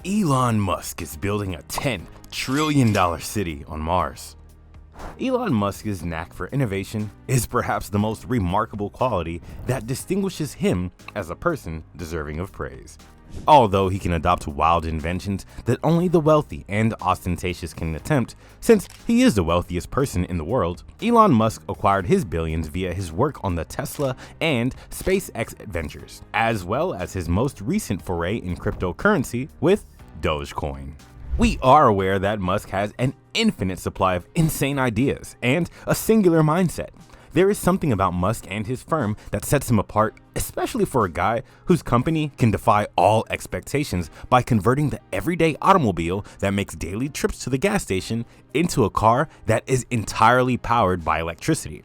Elon Musk is building a $10 trillion city on Mars. Elon Musk's knack for innovation is perhaps the most remarkable quality that distinguishes him as a person deserving of praise. Although he can adopt wild inventions that only the wealthy and ostentatious can attempt, since he is the wealthiest person in the world, Elon Musk acquired his billions via his work on the Tesla and SpaceX ventures, as well as his most recent foray in cryptocurrency with Dogecoin. We are aware that Musk has an infinite supply of insane ideas and a singular mindset. There is something about Musk and his firm that sets him apart, especially for a guy whose company can defy all expectations by converting the everyday automobile that makes daily trips to the gas station into a car that is entirely powered by electricity.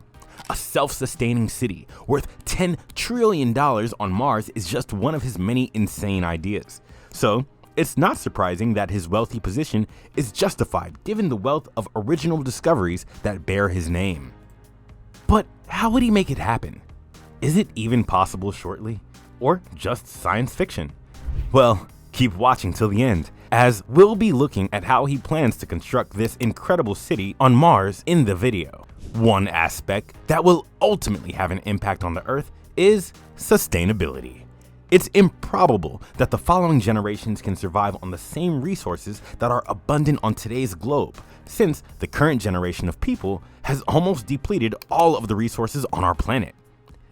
A self-sustaining city worth $10 trillion on Mars is just one of his many insane ideas. So, it's not surprising that his wealthy position is justified given the wealth of original discoveries that bear his name. But how would he make it happen? Is it even possible shortly? Or just science fiction? Well, keep watching till the end, as we'll be looking at how he plans to construct this incredible city on Mars in the video. One aspect that will ultimately have an impact on the Earth is sustainability. It's improbable that the following generations can survive on the same resources that are abundant on today's globe, since the current generation of people has almost depleted all of the resources on our planet.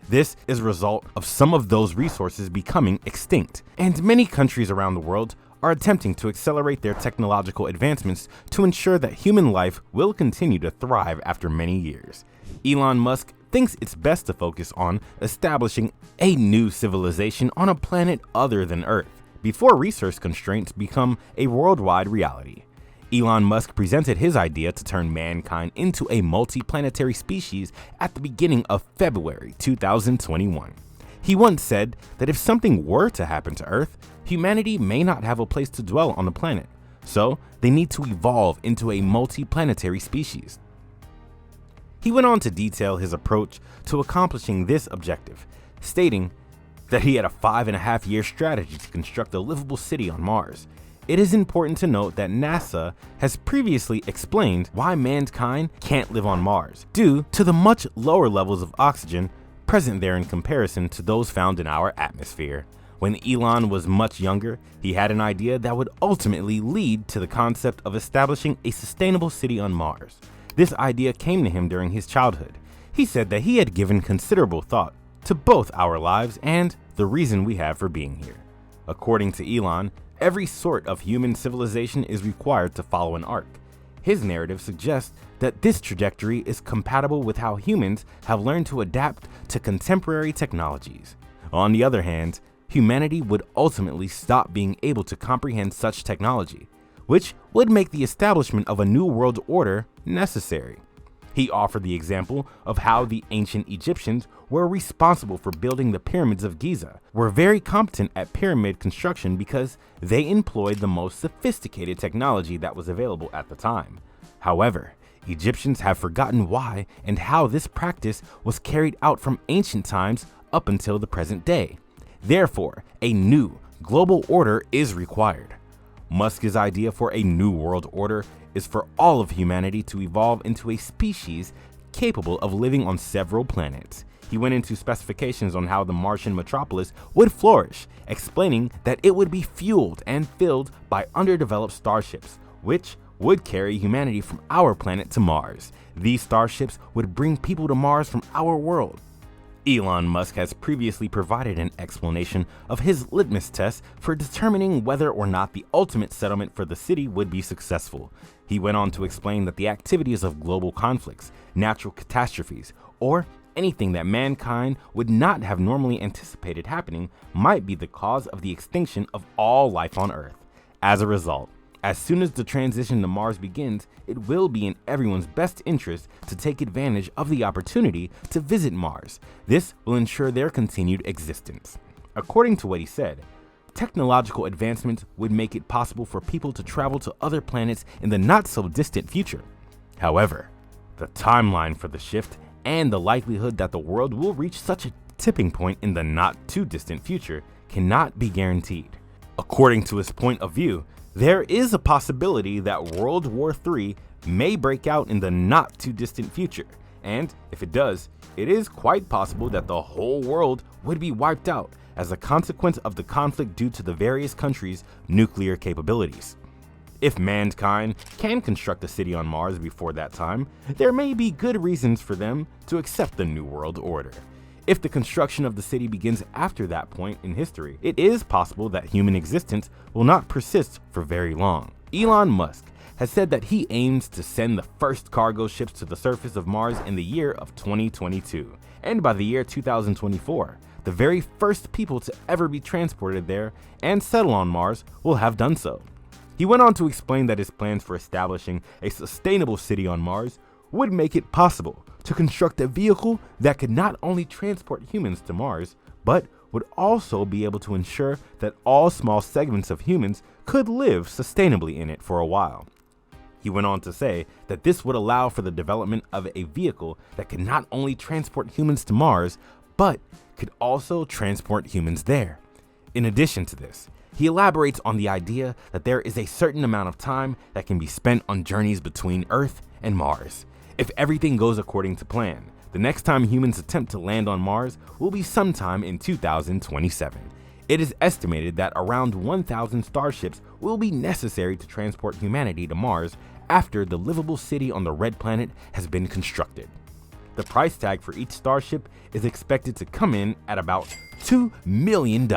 This is a result of some of those resources becoming extinct, and many countries around the world are attempting to accelerate their technological advancements to ensure that human life will continue to thrive after many years. Elon Musk thinks it's best to focus on establishing a new civilization on a planet other than Earth before resource constraints become a worldwide reality. Elon Musk presented his idea to turn mankind into a multi-planetary species at the beginning of February 2021. He once said that if something were to happen to Earth, humanity may not have a place to dwell on the planet, so they need to evolve into a multi-planetary species. He went on to detail his approach to accomplishing this objective, stating that he had a 5.5-year strategy to construct a livable city on Mars. It is important to note that NASA has previously explained why mankind can't live on Mars, due to the much lower levels of oxygen present there in comparison to those found in our atmosphere. When Elon was much younger, he had an idea that would ultimately lead to the concept of establishing a sustainable city on Mars. This idea came to him during his childhood. He said that he had given considerable thought to both our lives and the reason we have for being here. According to Elon, every sort of human civilization is required to follow an arc. His narrative suggests that this trajectory is compatible with how humans have learned to adapt to contemporary technologies. On the other hand, humanity would ultimately stop being able to comprehend such technology, which would make the establishment of a new world order necessary. He offered the example of how the ancient Egyptians were responsible for building the pyramids of Giza, were very competent at pyramid construction because they employed the most sophisticated technology that was available at the time. However, Egyptians have forgotten why and how this practice was carried out from ancient times up until the present day. Therefore, a new global order is required. Musk's idea for a new world order is for all of humanity to evolve into a species capable of living on several planets. He went into specifications on how the Martian metropolis would flourish, explaining that it would be fueled and filled by underdeveloped starships, which would carry humanity from our planet to Mars. These starships would bring people to Mars from our world. Elon Musk has previously provided an explanation of his litmus test for determining whether or not the ultimate settlement for the city would be successful. He went on to explain that the activities of global conflicts, natural catastrophes, or anything that mankind would not have normally anticipated happening might be the cause of the extinction of all life on Earth. As a result, as soon as the transition to Mars begins, it will be in everyone's best interest to take advantage of the opportunity to visit Mars. This will ensure their continued existence. According to what he said, technological advancements would make it possible for people to travel to other planets in the not-so-distant future. However, the timeline for the shift and the likelihood that the world will reach such a tipping point in the not-too-distant future cannot be guaranteed. According to his point of view, there is a possibility that World War III may break out in the not too distant future, and if it does, it is quite possible that the whole world would be wiped out as a consequence of the conflict due to the various countries' nuclear capabilities. If mankind can construct a city on Mars before that time, there may be good reasons for them to accept the New World Order. If the construction of the city begins after that point in history, it is possible that human existence will not persist for very long. Elon Musk has said that he aims to send the first cargo ships to the surface of Mars in the year of 2022, and by the year 2024, the very first people to ever be transported there and settle on Mars will have done so. He went on to explain that his plans for establishing a sustainable city on Mars would make it possible to construct a vehicle that could not only transport humans to Mars, but would also be able to ensure that all small segments of humans could live sustainably in it for a while. He went on to say that this would allow for the development of a vehicle that could not only transport humans to Mars, but could also transport humans there. In addition to this, he elaborates on the idea that there is a certain amount of time that can be spent on journeys between Earth and Mars. If everything goes according to plan, the next time humans attempt to land on Mars will be sometime in 2027. It is estimated that around 1,000 starships will be necessary to transport humanity to Mars after the livable city on the red planet has been constructed. The price tag for each starship is expected to come in at about $2 million.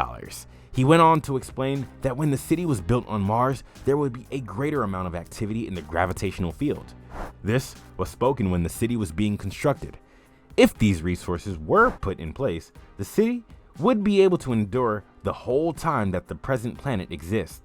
He went on to explain that when the city was built on Mars, there would be a greater amount of activity in the gravitational field. This was spoken when the city was being constructed. If these resources were put in place, the city would be able to endure the whole time that the present planet exists.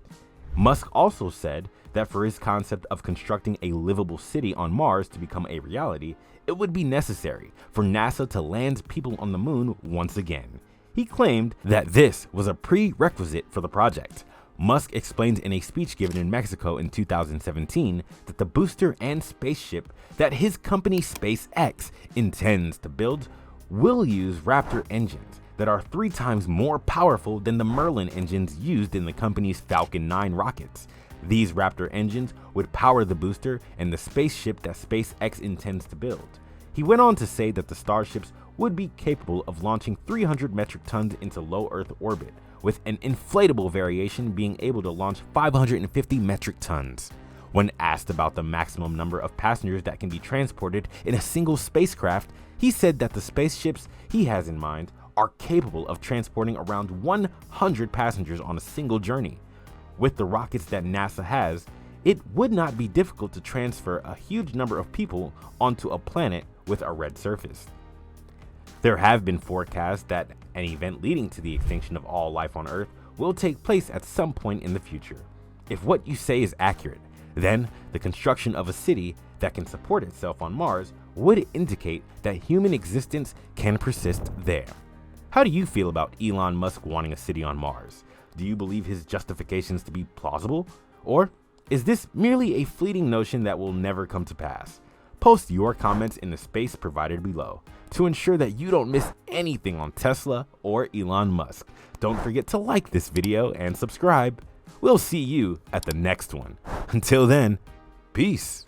Musk also said that for his concept of constructing a livable city on Mars to become a reality, it would be necessary for NASA to land people on the moon once again. He claimed that this was a prerequisite for the project. Musk explained in a speech given in Mexico in 2017 that the booster and spaceship that his company SpaceX intends to build will use Raptor engines that are 3 times more powerful than the Merlin engines used in the company's Falcon 9 rockets. These Raptor engines would power the booster and the spaceship that SpaceX intends to build. He went on to say that the starships would be capable of launching 300 metric tons into low Earth orbit, with an inflatable variation being able to launch 550 metric tons. When asked about the maximum number of passengers that can be transported in a single spacecraft, he said that the spaceships he has in mind are capable of transporting around 100 passengers on a single journey. With the rockets that NASA has, it would not be difficult to transfer a huge number of people onto a planet with a red surface. There have been forecasts that an event leading to the extinction of all life on Earth will take place at some point in the future. If what you say is accurate, then the construction of a city that can support itself on Mars would indicate that human existence can persist there. How do you feel about Elon Musk wanting a city on Mars? Do you believe his justifications to be plausible? Or is this merely a fleeting notion that will never come to pass? Post your comments in the space provided below to ensure that you don't miss anything on Tesla or Elon Musk. Don't forget to like this video and subscribe. We'll see you at the next one. Until then, peace.